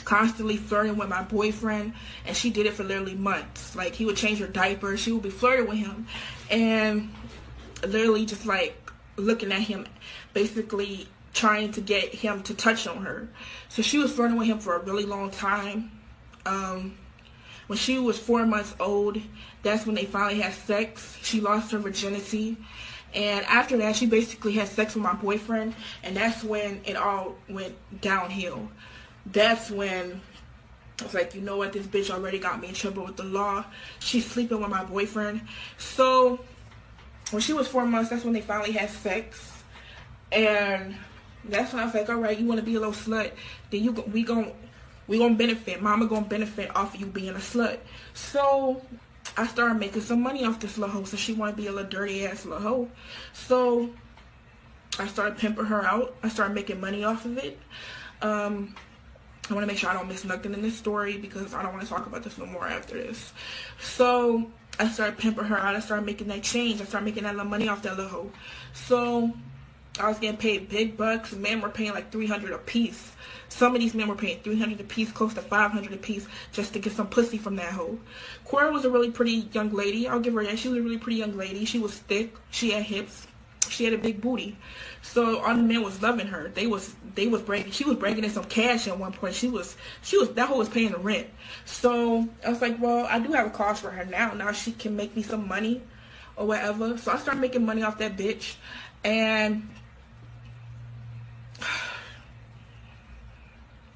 constantly flirting with my boyfriend, and she did it for literally months. Like, he would change her diaper, she would be flirting with him, and literally just like looking at him, basically trying to get him to touch on her. So she was flirting with him for a really long time. When she was 4 months old, that's when they finally had sex. She lost her virginity. And after that, she basically had sex with my boyfriend. And that's when it all went downhill. That's when I was like, you know what? This bitch already got me in trouble with the law. She's sleeping with my boyfriend. So when she was 4 months, that's when they finally had sex. And that's when I was like, all right, you want to be a little slut? Then we gonna benefit. Mama gonna benefit off of you being a slut. So I started making some money off this little hoe. So she wanted to be a little dirty ass little hoe. So I started pimping her out. I started making money off of it. I want to make sure I don't miss nothing in this story, because I don't want to talk about this no more after this. So I started pimping her out. I started making that change. I started making that little money off that little hoe. So I was getting paid big bucks. Men were paying like $300 a piece. Some of these men were paying $300 a piece, close to $500 a piece, just to get some pussy from that hoe. Cora was a really pretty young lady. I'll give her that. She was a really pretty young lady. She was thick. She had hips. She had a big booty. So all the men was loving her. They was bragging. She was bringing in some cash at one point. That hoe was paying the rent. So I was like, well, I do have a cause for her now. Now she can make me some money or whatever. So I started making money off that bitch. And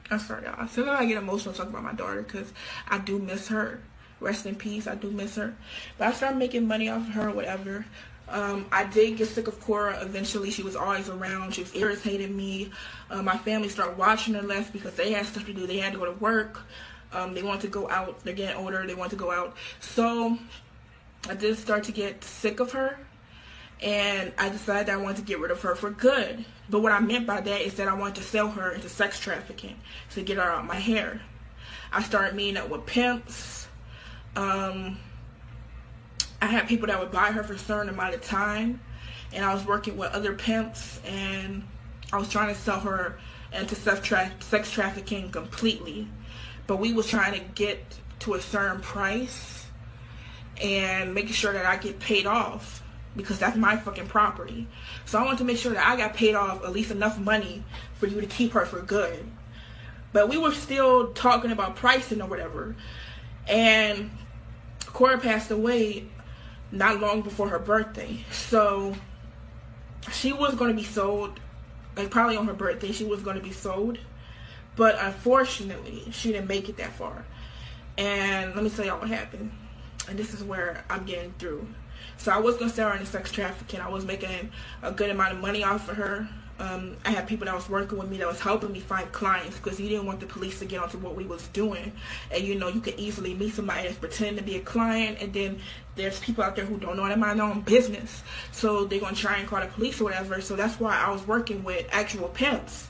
I'm sorry, y'all. Sometimes I get emotional talking about my daughter, because I do miss her. Rest in peace. I do miss her. But I started making money off of her or whatever. I did get sick of Cora eventually. She was always around. She was irritating me. My family started watching her less because they had stuff to do. They had to go to work. They wanted to go out. They're getting older. They want to go out. So I did start to get sick of her. And I decided that I wanted to get rid of her for good. But what I meant by that is that I wanted to sell her into sex trafficking to get her out of my hair. I started meeting up with pimps. I had people that would buy her for a certain amount of time. And I was working with other pimps. And I was trying to sell her into sex trafficking completely. But we was trying to get to a certain price and making sure that I get paid off, because that's my fucking property. So I wanted to make sure that I got paid off at least enough money for you to keep her for good. But we were still talking about pricing or whatever. And Cora passed away not long before her birthday. So she was going to be sold, like probably on her birthday, she was going to be sold. But unfortunately, she didn't make it that far. And let me tell y'all what happened. And this is where I'm getting through. So I was going to sell her into sex trafficking. I was making a good amount of money off of her. I had people that was working with me that was helping me find clients, because he didn't want the police to get onto what we was doing. And you know, you could easily meet somebody that's pretending to be a client, and then there's people out there who don't know they mind their own business. So they're going to try and call the police or whatever. So that's why I was working with actual pimps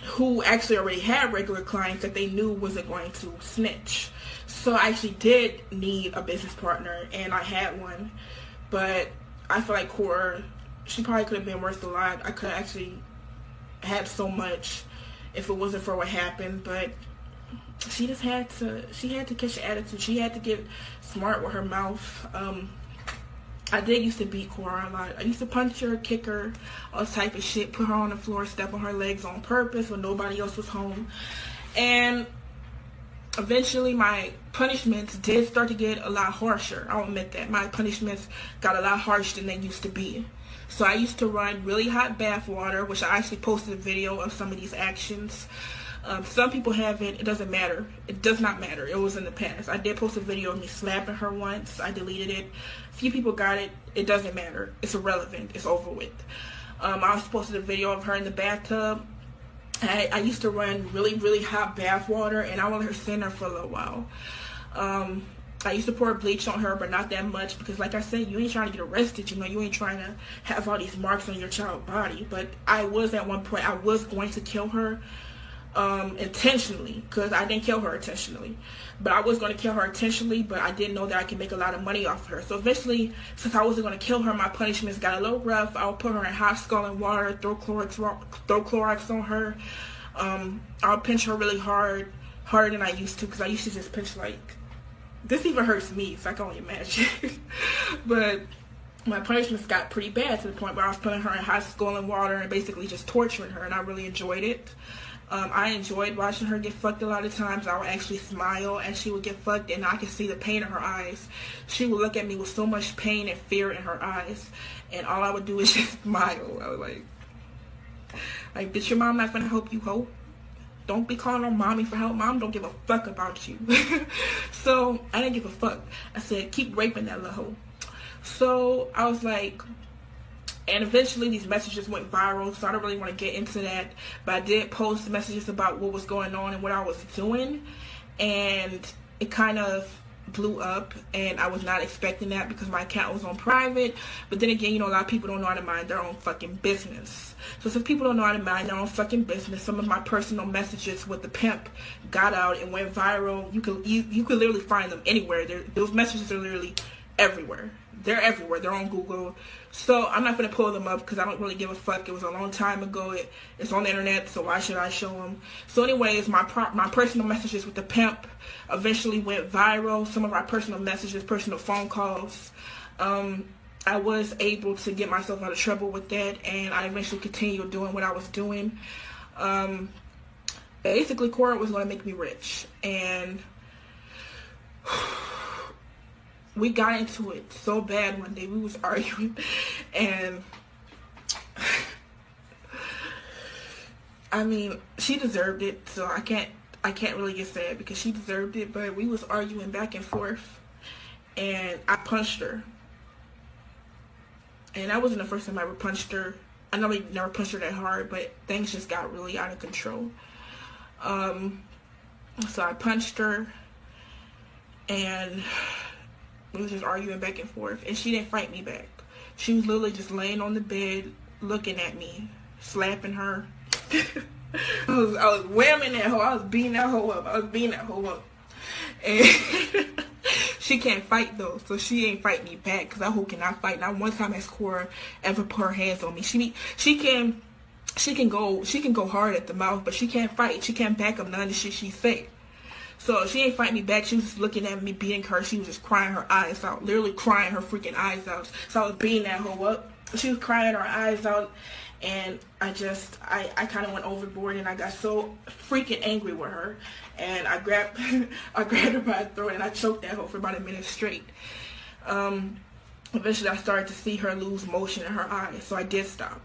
who actually already had regular clients that they knew wasn't going to snitch. So I actually did need a business partner, and I had one. But I feel like Cora, she probably could have been worth a lot. I could have actually had so much if it wasn't for what happened. But she just had to catch the attitude. She had to get smart with her mouth. I did used to beat Cora a lot. I used to punch her, kick her, all type of shit, put her on the floor, step on her legs on purpose when nobody else was home. And eventually my punishments did start to get a lot harsher. I'll admit that. My punishments got a lot harsher than they used to be. So I used to run really hot bath water, which I actually posted a video of some of these actions. Some people have it. It doesn't matter. It does not matter. It was in the past. I did post a video of me slapping her once. I deleted it. A few people got it. It doesn't matter. It's irrelevant. It's over with. I also posted a video of her in the bathtub. I used to run really, really hot bath water, and I would let her sit there for a little while. I used to pour bleach on her, but not that much, because like I said, you ain't trying to get arrested, you know, you ain't trying to have all these marks on your child's body. But I was, at one point, I was going to kill her intentionally, because I didn't kill her intentionally, but I was going to kill her intentionally, but I didn't know that I could make a lot of money off of her. So eventually, since I wasn't going to kill her, my punishments got a little rough. I would put her in hot scalding water, throw Clorox on her. I'll pinch her really hard, harder than I used to, because I used to just pinch like, this even hurts me, so I can only imagine. But my punishments got pretty bad to the point where I was putting her in hot scalding water and basically just torturing her, and I really enjoyed it. I enjoyed watching her get fucked a lot of times. I would actually smile as she would get fucked, and I could see the pain in her eyes. She would look at me with so much pain and fear in her eyes, and all I would do is just smile. I was like, bitch, your mom not gonna help you, hoe. Don't be calling on mommy for help. Mom don't give a fuck about you. So I didn't give a fuck. I said, keep raping that little hoe. So I was like, and eventually these messages went viral, so I don't really want to get into that, but I did post messages about what was going on and what I was doing, and it kind of blew up, and I was not expecting that because my account was on private. But then again, you know, a lot of people don't know how to mind their own fucking business. So since people don't know how to mind their own fucking business, some of my personal messages with the pimp got out and went viral. You could literally find them anywhere. Those messages are literally everywhere. They're everywhere. They're on Google. So I'm not going to pull them up because I don't really give a fuck. It was a long time ago. It's on the internet, so why should I show them? So anyways, my personal messages with the pimp eventually went viral. Some of our personal messages, personal phone calls. I was able to get myself out of trouble with that, and I eventually continued doing what I was doing. Basically, Cora was going to make me rich, and we got into it so bad one day. We was arguing, and I mean, she deserved it, so I can't really get sad because she deserved it. But we was arguing back and forth, and I punched her, and that wasn't the first time I ever punched her. I normally never punched her that hard, but things just got really out of control. So I punched her, and we was just arguing back and forth, and she didn't fight me back. She was literally just laying on the bed, looking at me, slapping her. I was whamming that hoe. I was beating that hoe up. And she can't fight though, so she ain't fight me back, because that hoe cannot fight. Not one time has Cora ever put her hands on me. She can go hard at the mouth, but she can't fight. She can't back up none of the shit she say. So she ain't fight me back. She was just looking at me, beating her. She was just crying her eyes out, literally crying her freaking eyes out. So I was beating that hoe up. She was crying her eyes out, and I kind of went overboard, and I got so freaking angry with her, and I grabbed her by the throat, and I choked that hoe for about a minute straight. Eventually I started to see her lose motion in her eyes, so I did stop,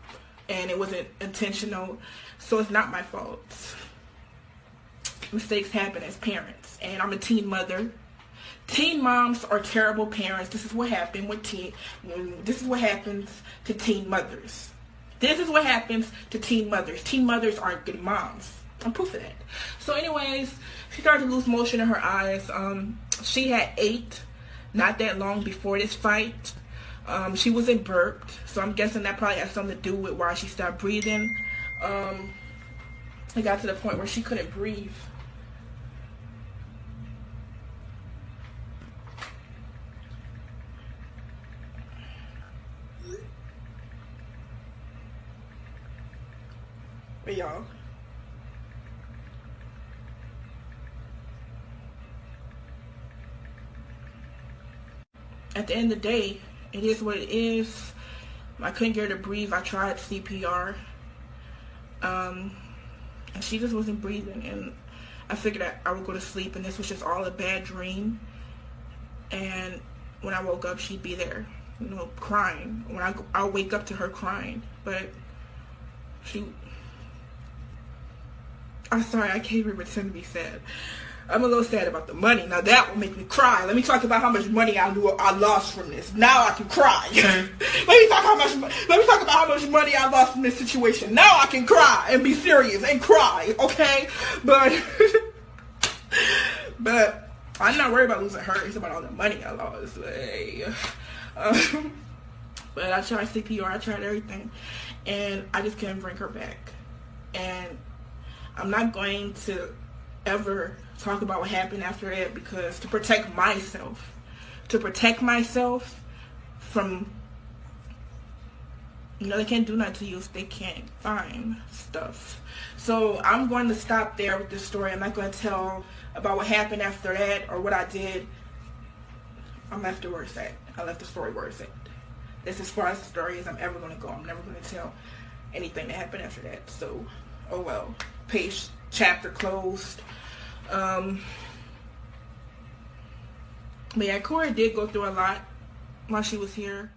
and it wasn't intentional, so it's not my fault. Mistakes happen as parents, and I'm a teen mother. Teen moms are terrible parents. This is what happened with this is what happens to teen mothers. This is what happens to teen mothers. Teen mothers aren't good moms. I'm proof of that. So anyways, she started to lose motion in her eyes. She had 8 not that long before this fight. She wasn't burped, so I'm guessing that probably had something to do with why she stopped breathing. It got to the point where she couldn't breathe. But y'all, at the end of the day, it is what it is. I couldn't get her to breathe. I tried CPR, and she just wasn't breathing, and I figured that I would go to sleep, and this was just all a bad dream. And when I woke up, she'd be there, you know, crying. When I'll wake up to her crying, but I'm sorry, I can't even pretend to be sad. I'm a little sad about the money. Now that will make me cry. Let me talk about how much money I lost from this. Now I can cry. Let me talk about how much money I lost from this situation. Now I can cry and be serious and cry, okay? But I'm not worried about losing her. It's about all the money I lost. But I tried CPR. I tried everything, and I just couldn't bring her back. And I'm not going to ever talk about what happened after it, because to protect myself from You know, they can't do nothing to you if they can't find stuff. So I'm going to stop there with this story. I'm not going to tell about what happened after that or what I did. I'm left to where it's at. I left the story where it's at. That's as far as the story as I'm ever going to go. I'm never going to tell anything that happened after that. So, oh well. Page, chapter closed. But yeah, Cora did go through a lot while she was here.